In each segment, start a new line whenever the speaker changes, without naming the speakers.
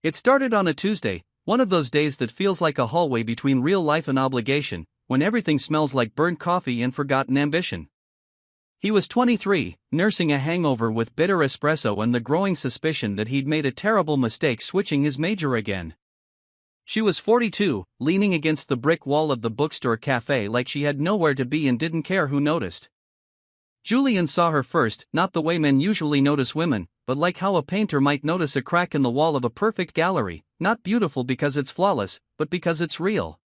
It started on a Tuesday, one of those days that feels like a hallway between real life and obligation, when everything smells like burnt coffee and forgotten ambition. He was 23, nursing a hangover with bitter espresso and the growing suspicion that he'd made a terrible mistake switching his major again. She was 42, leaning against the brick wall of the bookstore café like she had nowhere to be and didn't care who noticed. Julian saw her first, not the way men usually notice women, but like how a painter might notice a crack in the wall of a perfect gallery, not beautiful because it's flawless, but because it's real.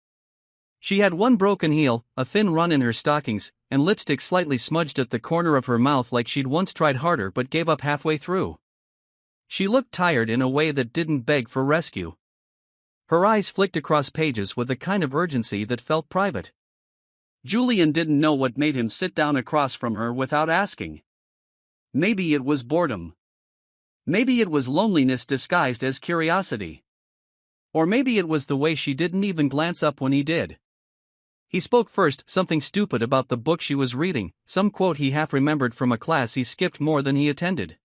She had one broken heel, a thin run in her stockings, and lipstick slightly smudged at the corner of her mouth like she'd once tried harder but gave up halfway through. She looked tired in a way that didn't beg for rescue. Her eyes flicked across pages with a kind of urgency that felt private. Julian didn't know what made him sit down across from her without asking. Maybe it was boredom. Maybe it was loneliness disguised as curiosity. Or maybe it was the way she didn't even glance up when he did. He spoke first, something stupid about the book she was reading, some quote he half remembered from a class he skipped more than he attended.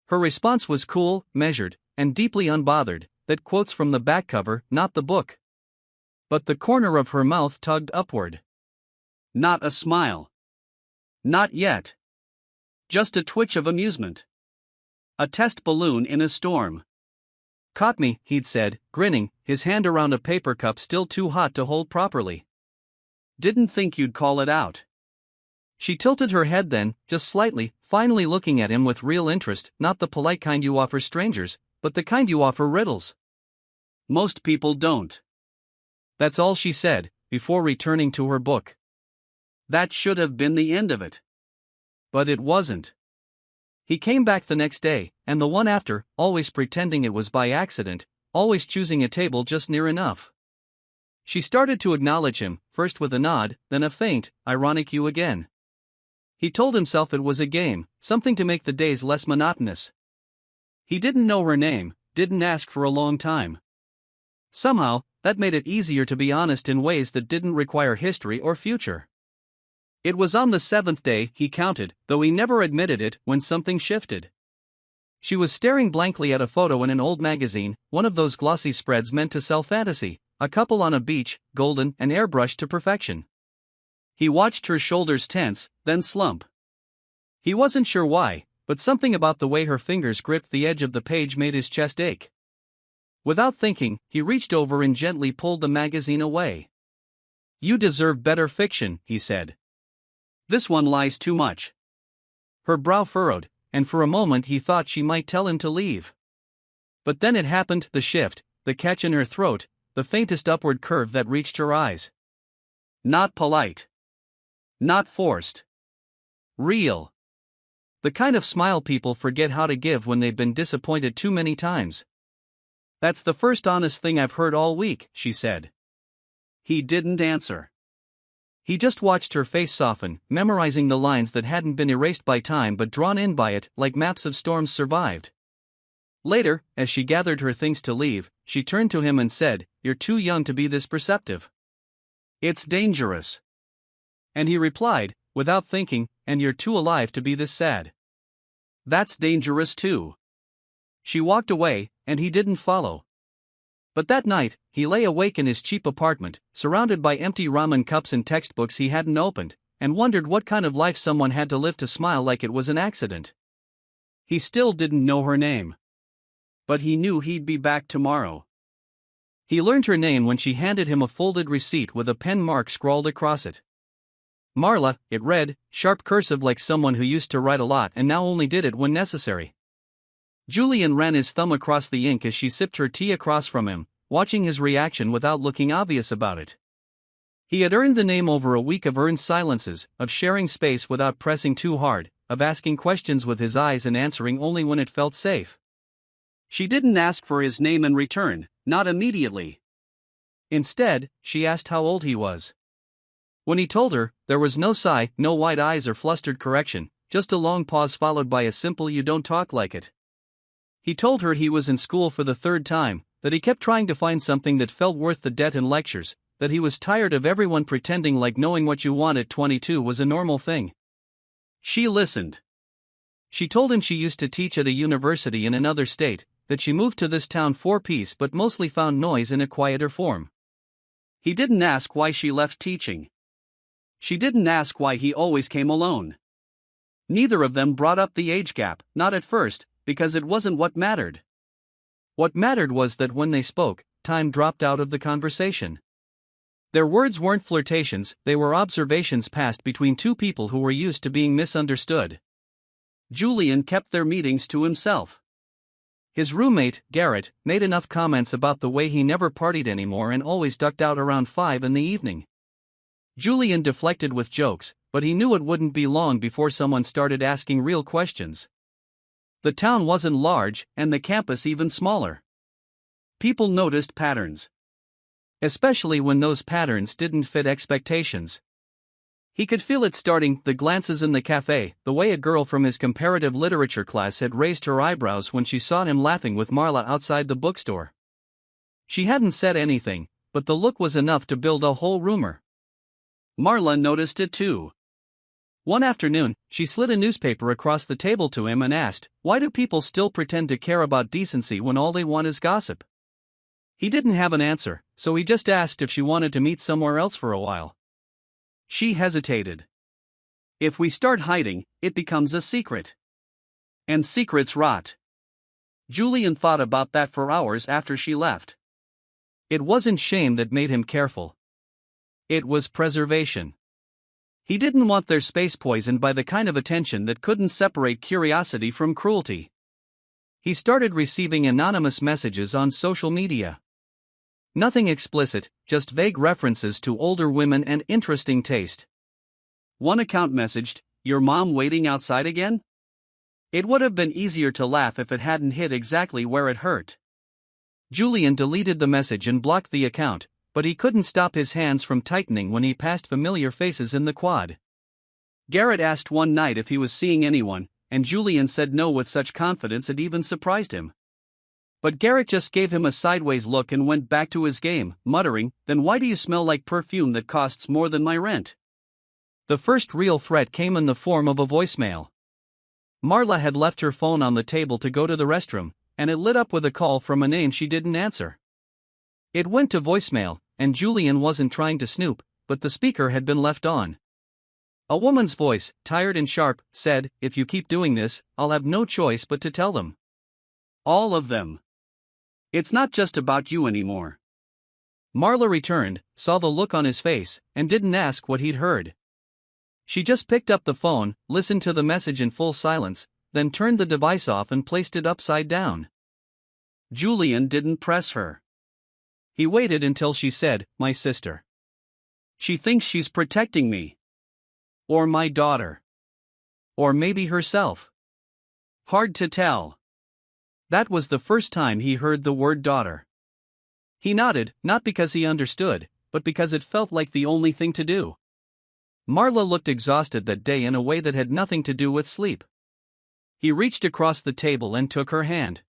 Her response was cool, measured, and deeply unbothered, that quotes from the back cover, not the book. But the corner of her mouth tugged upward. Not a smile. Not yet. Just a twitch of amusement. A test balloon in a storm. Caught me, he'd said, grinning, his hand around a paper cup still too hot to hold properly. Didn't think you'd call it out. She tilted her head then, just slightly, finally looking at him with real interest, not the polite kind you offer strangers, but the kind you offer riddles. Most people don't. That's all she said, before returning to her book. That should have been the end of it. But it wasn't. He came back the next day, and the one after, always pretending it was by accident, always choosing a table just near enough. She started to acknowledge him, first with a nod, then a faint, ironic you again. He told himself it was a game, something to make the days less monotonous. He didn't know her name, didn't ask for a long time. Somehow, that made it easier to be honest in ways that didn't require history or future. It was on the 7th day, he counted, though he never admitted it, when something shifted. She was staring blankly at a photo in an old magazine, one of those glossy spreads meant to sell fantasy, a couple on a beach, golden and airbrushed to perfection. He watched her shoulders tense, then slump. He wasn't sure why, but something about the way her fingers gripped the edge of the page made his chest ache. Without thinking, he reached over and gently pulled the magazine away. "You deserve better fiction," he said. "This one lies too much." Her brow furrowed, and for a moment he thought she might tell him to leave. But then it happened, the shift, the catch in her throat, the faintest upward curve that reached her eyes. Not polite. Not forced. Real. The kind of smile people forget how to give when they've been disappointed too many times. "That's the first honest thing I've heard all week," she said. He didn't answer. He just watched her face soften, memorizing the lines that hadn't been erased by time but drawn in by it, like maps of storms survived. Later, as she gathered her things to leave, she turned to him and said, "You're too young to be this perceptive. It's dangerous." And he replied, without thinking, "And you're too alive to be this sad." "That's dangerous too." She walked away, and he didn't follow. But that night, he lay awake in his cheap apartment, surrounded by empty ramen cups and textbooks he hadn't opened, and wondered what kind of life someone had to live to smile like it was an accident. He still didn't know her name. But he knew he'd be back tomorrow. He learned her name when she handed him a folded receipt with a pen mark scrawled across it. Marla, it read, sharp cursive like someone who used to write a lot and now only did it when necessary. Julian ran his thumb across the ink as she sipped her tea across from him, watching his reaction without looking obvious about it. He had earned the name over a week of earned silences, of sharing space without pressing too hard, of asking questions with his eyes and answering only when it felt safe. She didn't ask for his name in return, not immediately. Instead, she asked how old he was. When he told her, there was no sigh, no wide eyes or flustered correction, just a long pause followed by a simple "you don't talk like it." He told her he was in school for the 3rd time, that he kept trying to find something that felt worth the debt and lectures, that he was tired of everyone pretending like knowing what you want at 22 was a normal thing. She listened. She told him she used to teach at a university in another state, that she moved to this town for peace but mostly found noise in a quieter form. He didn't ask why she left teaching. She didn't ask why he always came alone. Neither of them brought up the age gap, not at first, because it wasn't what mattered. What mattered was that when they spoke, time dropped out of the conversation. Their words weren't flirtations, they were observations passed between two people who were used to being misunderstood. Julian kept their meetings to himself. His roommate, Garrett, made enough comments about the way he never partied anymore and always ducked out around 5 in the evening. Julian deflected with jokes, but he knew it wouldn't be long before someone started asking real questions. The town wasn't large, and the campus even smaller. People noticed patterns. Especially when those patterns didn't fit expectations. He could feel it starting, the glances in the café, the way a girl from his comparative literature class had raised her eyebrows when she saw him laughing with Marla outside the bookstore. She hadn't said anything, but the look was enough to build a whole rumor. Marla noticed it too. One afternoon, she slid a newspaper across the table to him and asked, "Why do people still pretend to care about decency when all they want is gossip?" He didn't have an answer, so he just asked if she wanted to meet somewhere else for a while. She hesitated. If we start hiding, it becomes a secret. And secrets rot. Julian thought about that for hours after she left. It wasn't shame that made him careful. It was preservation. He didn't want their space poisoned by the kind of attention that couldn't separate curiosity from cruelty. He started receiving anonymous messages on social media. Nothing explicit, just vague references to older women and interesting taste. One account messaged, "Your mom waiting outside again?" It would have been easier to laugh if it hadn't hit exactly where it hurt. Julian deleted the message and blocked the account, but he couldn't stop his hands from tightening when he passed familiar faces in the quad. Garrett asked one night if he was seeing anyone, and Julian said no with such confidence it even surprised him. But Garrett just gave him a sideways look and went back to his game, muttering, "Then why do you smell like perfume that costs more than my rent?" The first real threat came in the form of a voicemail. Marla had left her phone on the table to go to the restroom, and it lit up with a call from a name she didn't answer. It went to voicemail, and Julian wasn't trying to snoop, but the speaker had been left on. A woman's voice, tired and sharp, said, "If you keep doing this, I'll have no choice but to tell them. All of them. It's not just about you anymore." Marla returned, saw the look on his face, and didn't ask what he'd heard. She just picked up the phone, listened to the message in full silence, then turned the device off and placed it upside down. Julian didn't press her. He waited until she said, "My sister. She thinks she's protecting me. Or my daughter. Or maybe herself. Hard to tell." That was the first time he heard the word daughter. He nodded, not because he understood, but because it felt like the only thing to do. Marla looked exhausted that day in a way that had nothing to do with sleep. He reached across the table and took her hand.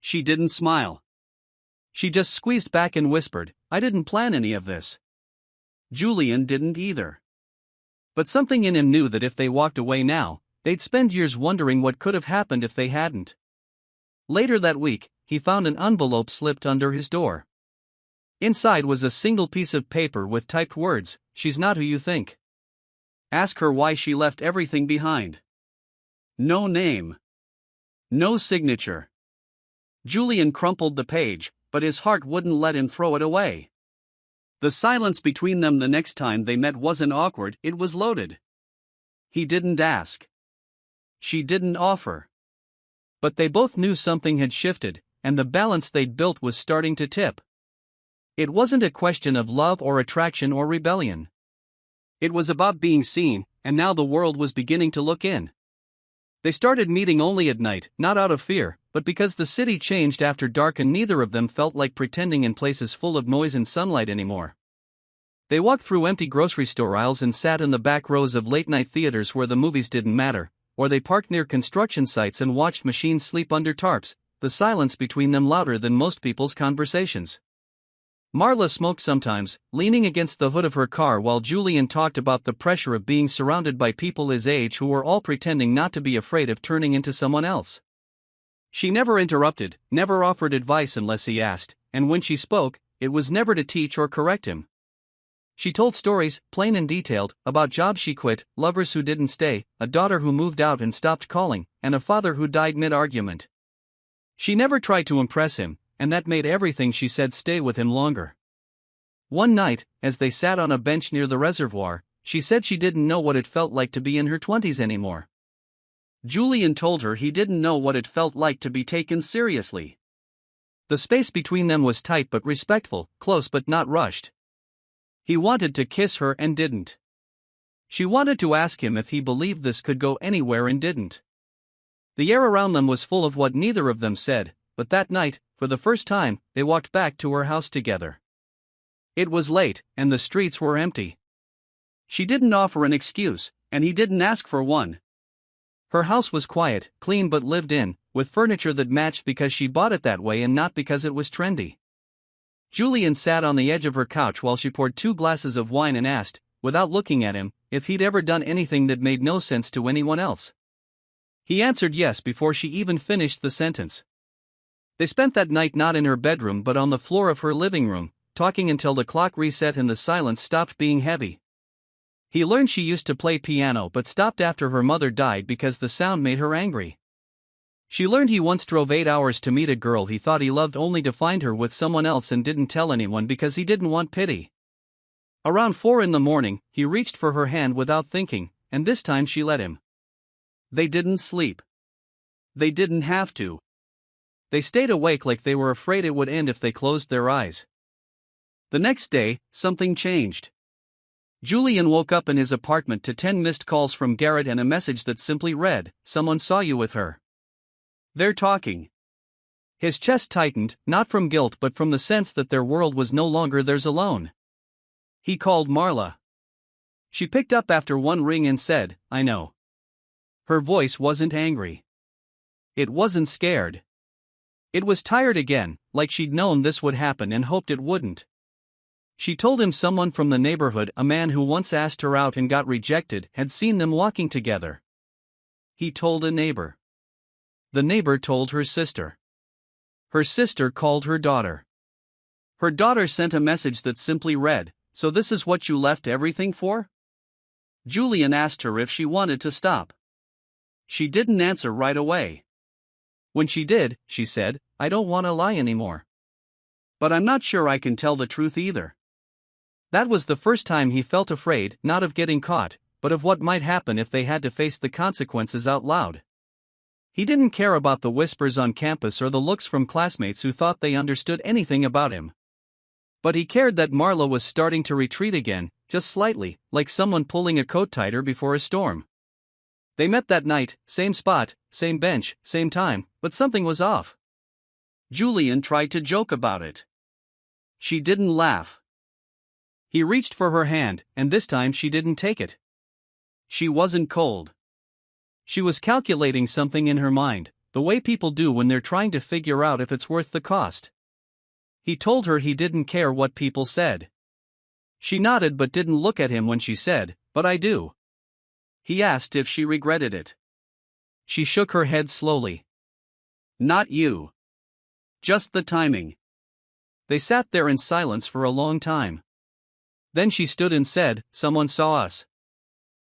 She didn't smile. She just squeezed back and whispered, "I didn't plan any of this." Julian didn't either. But something in him knew that if they walked away now, they'd spend years wondering what could have happened if they hadn't. Later that week, he found an envelope slipped under his door. Inside was a single piece of paper with typed words, "She's not who you think. Ask her why she left everything behind." No name. No signature. Julian crumpled the page, but his heart wouldn't let him throw it away. The silence between them the next time they met wasn't awkward, it was loaded. He didn't ask. She didn't offer. But they both knew something had shifted, and the balance they'd built was starting to tip. It wasn't a question of love or attraction or rebellion. It was about being seen, and now the world was beginning to look in. They started meeting only at night, not out of fear, but because the city changed after dark and neither of them felt like pretending in places full of noise and sunlight anymore. They walked through empty grocery store aisles and sat in the back rows of late-night theaters where the movies didn't matter, or they parked near construction sites and watched machines sleep under tarps, the silence between them louder than most people's conversations. Marla smoked sometimes, leaning against the hood of her car while Julian talked about the pressure of being surrounded by people his age who were all pretending not to be afraid of turning into someone else. She never interrupted, never offered advice unless he asked, and when she spoke, it was never to teach or correct him. She told stories, plain and detailed, about jobs she quit, lovers who didn't stay, a daughter who moved out and stopped calling, and a father who died mid-argument. She never tried to impress him, and that made everything she said stay with him longer. One night, as they sat on a bench near the reservoir, she said she didn't know what it felt like to be in her 20s anymore. Julian told her he didn't know what it felt like to be taken seriously. The space between them was tight but respectful, close but not rushed. He wanted to kiss her and didn't. She wanted to ask him if he believed this could go anywhere and didn't. The air around them was full of what neither of them said, but that night, for the first time, they walked back to her house together. It was late, and the streets were empty. She didn't offer an excuse, and he didn't ask for one. Her house was quiet, clean but lived in, with furniture that matched because she bought it that way and not because it was trendy. Julian sat on the edge of her couch while she poured 2 glasses of wine and asked, without looking at him, if he'd ever done anything that made no sense to anyone else. He answered yes before she even finished the sentence. They spent that night not in her bedroom but on the floor of her living room, talking until the clock reset and the silence stopped being heavy. He learned she used to play piano but stopped after her mother died because the sound made her angry. She learned he once drove 8 hours to meet a girl he thought he loved only to find her with someone else and didn't tell anyone because he didn't want pity. Around 4 in the morning, he reached for her hand without thinking, and this time she let him. They didn't sleep. They didn't have to. They stayed awake like they were afraid it would end if they closed their eyes. The next day, something changed. Julian woke up in his apartment to 10 missed calls from Garrett and a message that simply read, "Someone saw you with her. They're talking." His chest tightened, not from guilt but from the sense that their world was no longer theirs alone. He called Marla. She picked up after one ring and said, "I know." Her voice wasn't angry. It wasn't scared. It was tired again, like she'd known this would happen and hoped it wouldn't. She told him someone from the neighborhood, a man who once asked her out and got rejected, had seen them walking together. He told a neighbor. The neighbor told her sister. Her sister called her daughter. Her daughter sent a message that simply read, "So this is what you left everything for?" Julian asked her if she wanted to stop. She didn't answer right away. When she did, she said, "I don't want to lie anymore. But I'm not sure I can tell the truth either." That was the first time he felt afraid, not of getting caught, but of what might happen if they had to face the consequences out loud. He didn't care about the whispers on campus or the looks from classmates who thought they understood anything about him. But he cared that Marla was starting to retreat again, just slightly, like someone pulling a coat tighter before a storm. They met that night, same spot, same bench, same time, but something was off. Julian tried to joke about it. She didn't laugh. He reached for her hand, and this time she didn't take it. She wasn't cold. She was calculating something in her mind, the way people do when they're trying to figure out if it's worth the cost. He told her he didn't care what people said. She nodded but didn't look at him when she said, "But I do." He asked if she regretted it. She shook her head slowly. "Not you. Just the timing." They sat there in silence for a long time. Then she stood and said, "Someone saw us."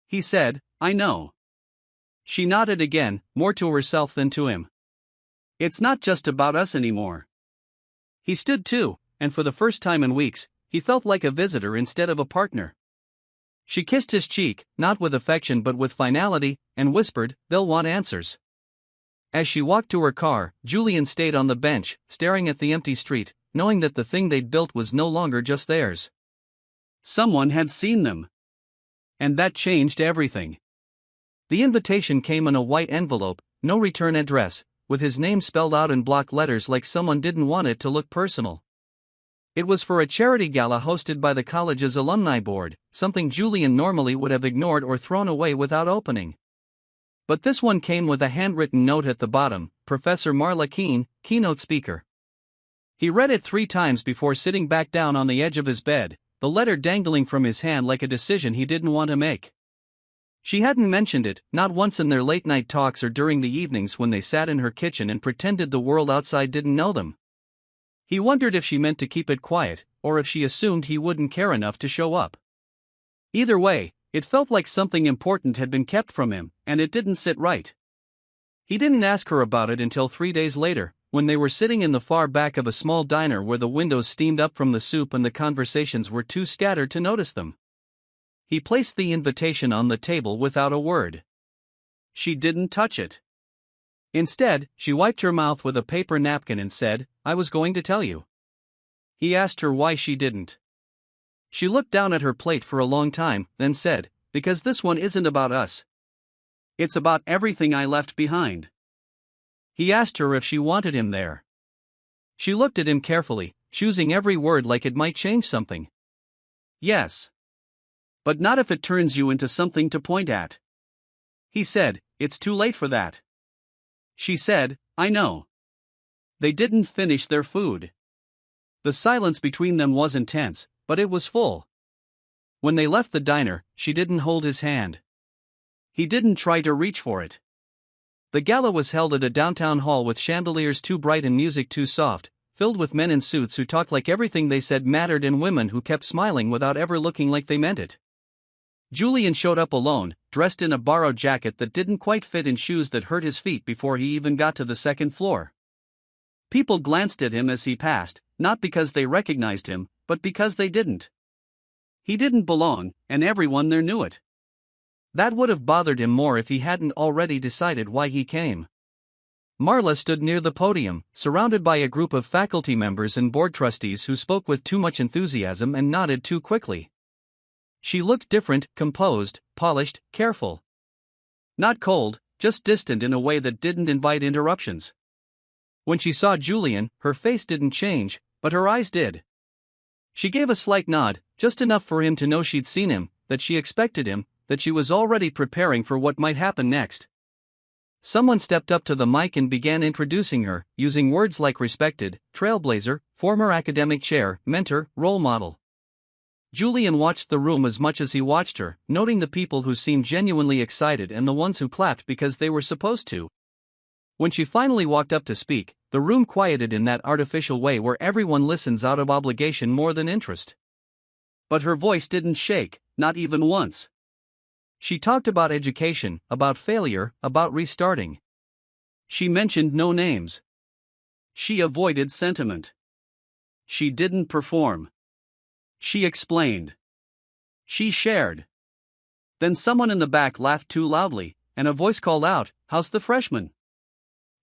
He said, "I know." She nodded again, more to herself than to him. "It's not just about us anymore." He stood too, and for the first time in weeks, he felt like a visitor instead of a partner. She kissed his cheek, not with affection but with finality, and whispered, "They'll want answers." As she walked to her car, Julian stayed on the bench, staring at the empty street, knowing that the thing they'd built was no longer just theirs. Someone had seen them. And that changed everything. The invitation came in a white envelope, no return address, with his name spelled out in block letters like someone didn't want it to look personal. It was for a charity gala hosted by the college's alumni board, something Julian normally would have ignored or thrown away without opening. But this one came with a handwritten note at the bottom, "Professor Marla Keene, keynote speaker." He read it 3 times before sitting back down on the edge of his bed, the letter dangling from his hand like a decision he didn't want to make. She hadn't mentioned it, not once in their late-night talks or during the evenings when they sat in her kitchen and pretended the world outside didn't know them. He wondered if she meant to keep it quiet, or if she assumed he wouldn't care enough to show up. Either way, it felt like something important had been kept from him, and it didn't sit right. He didn't ask her about it until 3 days later, when they were sitting in the far back of a small diner where the windows steamed up from the soup and the conversations were too scattered to notice them. He placed the invitation on the table without a word. She didn't touch it. Instead, she wiped her mouth with a paper napkin and said, "I was going to tell you." He asked her why she didn't. She looked down at her plate for a long time, then said, "Because this one isn't about us. It's about everything I left behind." He asked her if she wanted him there. She looked at him carefully, choosing every word like it might change something. "Yes. But not if it turns you into something to point at." He said, "It's too late for that." She said, "I know." They didn't finish their food. The silence between them was intense, but it was full. When they left the diner, she didn't hold his hand. He didn't try to reach for it. The gala was held at a downtown hall with chandeliers too bright and music too soft, filled with men in suits who talked like everything they said mattered and women who kept smiling without ever looking like they meant it. Julian showed up alone, dressed in a borrowed jacket that didn't quite fit and shoes that hurt his feet before he even got to the second floor. People glanced at him as he passed, not because they recognized him, but because they didn't. He didn't belong, and everyone there knew it. That would have bothered him more if he hadn't already decided why he came. Marla stood near the podium, surrounded by a group of faculty members and board trustees who spoke with too much enthusiasm and nodded too quickly. She looked different, composed, polished, careful. Not cold, just distant in a way that didn't invite interruptions. When she saw Julian, her face didn't change, but her eyes did. She gave a slight nod, just enough for him to know she'd seen him, that she expected him, that she was already preparing for what might happen next. Someone stepped up to the mic and began introducing her, using words like respected, trailblazer, former academic chair, mentor, role model. Julian watched the room as much as he watched her, noting the people who seemed genuinely excited and the ones who clapped because they were supposed to. When she finally walked up to speak, the room quieted in that artificial way where everyone listens out of obligation more than interest. But her voice didn't shake, not even once. She talked about education, about failure, about restarting. She mentioned no names. She avoided sentiment. She didn't perform. She explained. She shared. Then someone in the back laughed too loudly, and a voice called out, "How's the freshman?"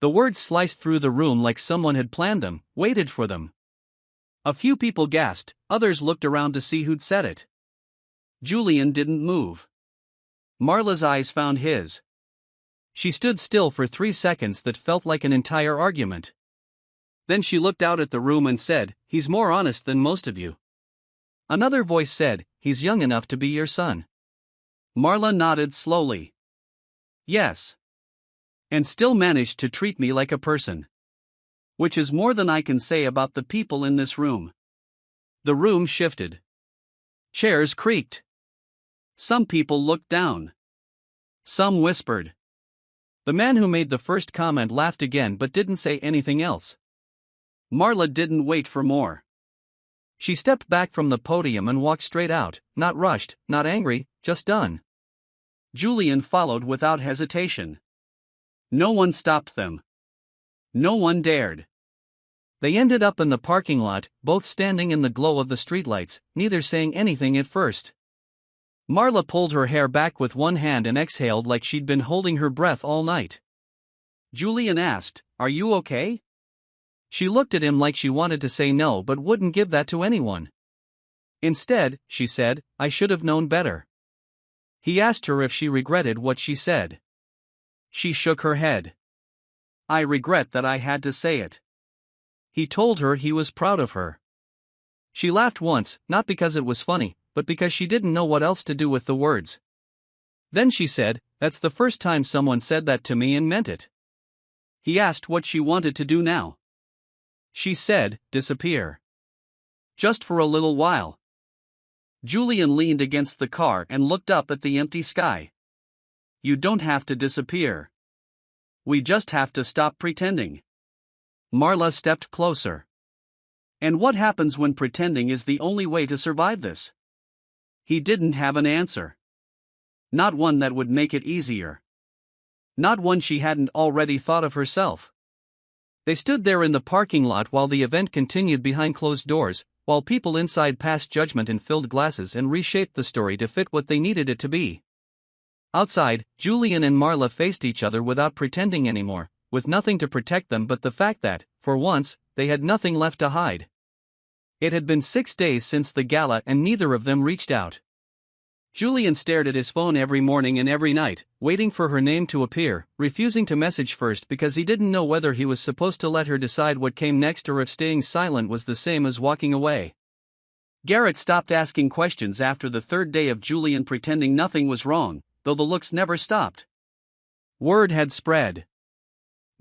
The words sliced through the room like someone had planned them, waited for them. A few people gasped, others looked around to see who'd said it. Julian didn't move. Marla's eyes found his. She stood still for 3 seconds that felt like an entire argument. Then she looked out at the room and said, "He's more honest than most of you." Another voice said, "He's young enough to be your son." Marla nodded slowly. "Yes. And still managed to treat me like a person. Which is more than I can say about the people in this room." The room shifted. Chairs creaked. Some people looked down. Some whispered. The man who made the first comment laughed again but didn't say anything else. Marla didn't wait for more. She stepped back from the podium and walked straight out, not rushed, not angry, just done. Julian followed without hesitation. No one stopped them. No one dared. They ended up in the parking lot, both standing in the glow of the streetlights, neither saying anything at first. Marla pulled her hair back with one hand and exhaled like she'd been holding her breath all night. Julian asked, "Are you okay?" She looked at him like she wanted to say no but wouldn't give that to anyone. Instead, she said, "I should have known better." He asked her if she regretted what she said. She shook her head. "I regret that I had to say it." He told her he was proud of her. She laughed once, not because it was funny, but because she didn't know what else to do with the words. Then she said, "That's the first time someone said that to me and meant it." He asked what she wanted to do now. She said, "Disappear. Just for a little while." Julian leaned against the car and looked up at the empty sky. You don't have to disappear. We just have to stop pretending. Marla stepped closer. And what happens when pretending is the only way to survive this? He didn't have an answer. Not one that would make it easier. Not one she hadn't already thought of herself. They stood there in the parking lot while the event continued behind closed doors, while people inside passed judgment and filled glasses and reshaped the story to fit what they needed it to be. Outside, Julian and Marla faced each other without pretending anymore, with nothing to protect them but the fact that, for once, they had nothing left to hide. It had been 6 days since the gala and neither of them reached out. Julian stared at his phone every morning and every night, waiting for her name to appear, refusing to message first because he didn't know whether he was supposed to let her decide what came next or if staying silent was the same as walking away. Garrett stopped asking questions after the 3rd day of Julian pretending nothing was wrong, though the looks never stopped. Word had spread.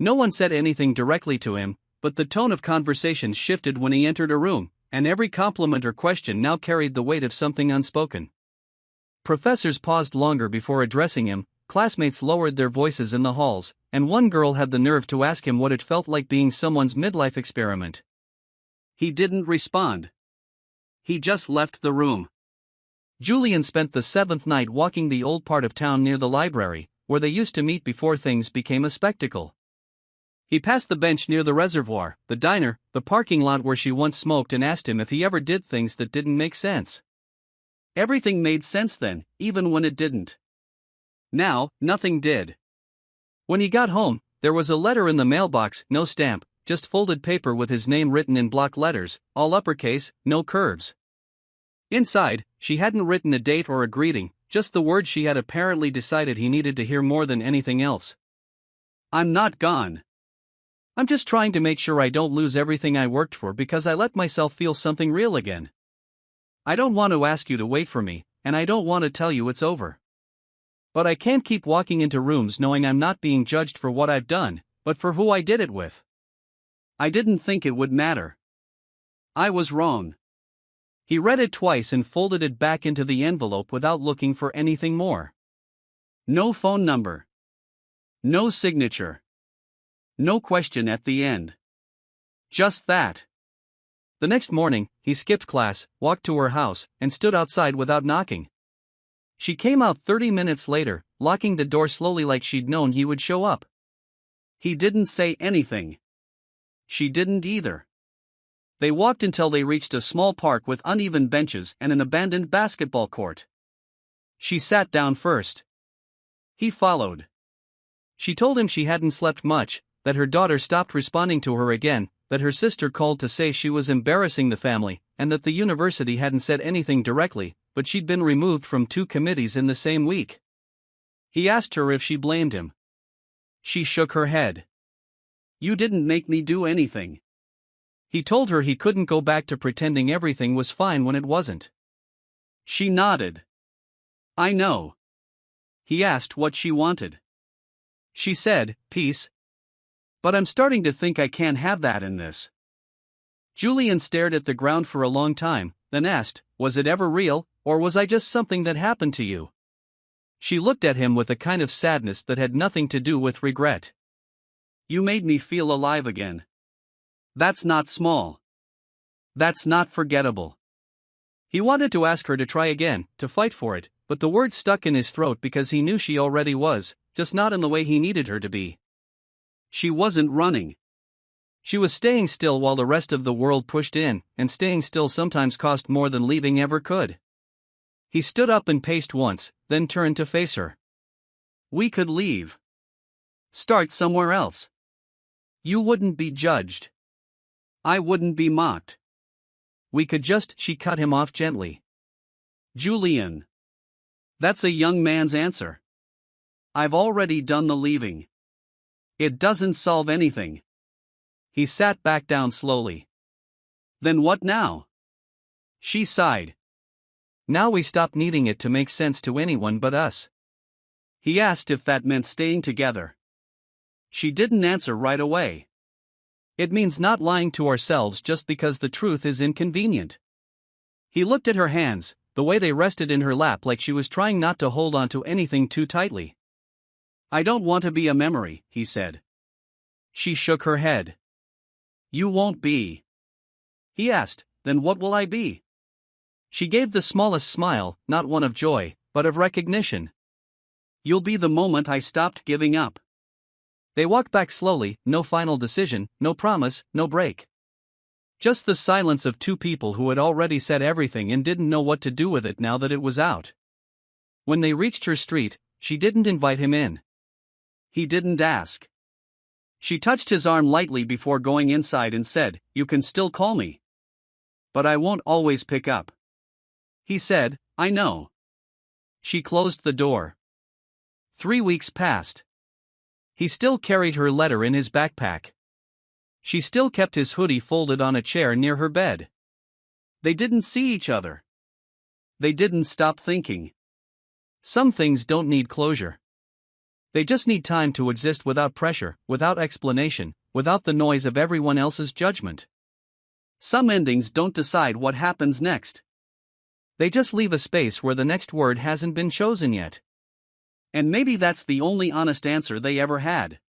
No one said anything directly to him, but the tone of conversation shifted when he entered a room, and every compliment or question now carried the weight of something unspoken. Professors paused longer before addressing him, classmates lowered their voices in the halls, and one girl had the nerve to ask him what it felt like being someone's midlife experiment. He didn't respond. He just left the room. Julian spent the 7th night walking the old part of town near the library, where they used to meet before things became a spectacle. He passed the bench near the reservoir, the diner, the parking lot where she once smoked and asked him if he ever did things that didn't make sense. Everything made sense then, even when it didn't. Now, nothing did. When he got home, there was a letter in the mailbox, no stamp, just folded paper with his name written in block letters, all uppercase, no curves. Inside, she hadn't written a date or a greeting, just the words she had apparently decided he needed to hear more than anything else. I'm not gone. I'm just trying to make sure I don't lose everything I worked for because I let myself feel something real again. I don't want to ask you to wait for me, and I don't want to tell you it's over. But I can't keep walking into rooms knowing I'm not being judged for what I've done, but for who I did it with. I didn't think it would matter. I was wrong. He read it twice and folded it back into the envelope without looking for anything more. No phone number. No signature. No question at the end. Just that. The next morning, he skipped class, walked to her house, and stood outside without knocking. She came out 30 minutes later, locking the door slowly like she'd known he would show up. He didn't say anything. She didn't either. They walked until they reached a small park with uneven benches and an abandoned basketball court. She sat down first. He followed. She told him she hadn't slept much, that her daughter stopped responding to her again, that her sister called to say she was embarrassing the family, and that the university hadn't said anything directly, but she'd been removed from 2 committees in the same week. He asked her if she blamed him. She shook her head. You didn't make me do anything. He told her he couldn't go back to pretending everything was fine when it wasn't. She nodded. I know. He asked what she wanted. She said, peace. But I'm starting to think I can't have that in this. Julian stared at the ground for a long time, then asked, was it ever real, or was I just something that happened to you? She looked at him with a kind of sadness that had nothing to do with regret. You made me feel alive again. That's not small. That's not forgettable. He wanted to ask her to try again, to fight for it, but the words stuck in his throat because he knew she already was, just not in the way he needed her to be. She wasn't running. She was staying still while the rest of the world pushed in, and staying still sometimes cost more than leaving ever could. He stood up and paced once, then turned to face her. We could leave. Start somewhere else. You wouldn't be judged. I wouldn't be mocked. We could just. She cut him off gently. Julian. That's a young man's answer. I've already done the leaving. It doesn't solve anything. He sat back down slowly. Then what now? She sighed. Now we stop needing it to make sense to anyone but us. He asked if that meant staying together. She didn't answer right away. It means not lying to ourselves just because the truth is inconvenient. He looked at her hands, the way they rested in her lap like she was trying not to hold on to anything too tightly. I don't want to be a memory, he said. She shook her head. You won't be. He asked, then what will I be? She gave the smallest smile, not one of joy, but of recognition. You'll be the moment I stopped giving up. They walked back slowly, no final decision, no promise, no break. Just the silence of two people who had already said everything and didn't know what to do with it now that it was out. When they reached her street, she didn't invite him in. He didn't ask. She touched his arm lightly before going inside and said, "You can still call me. But I won't always pick up." He said, "I know." She closed the door. 3 weeks passed. He still carried her letter in his backpack. She still kept his hoodie folded on a chair near her bed. They didn't see each other. They didn't stop thinking. Some things don't need closure. They just need time to exist without pressure, without explanation, without the noise of everyone else's judgment. Some endings don't decide what happens next. They just leave a space where the next word hasn't been chosen yet. And maybe that's the only honest answer they ever had.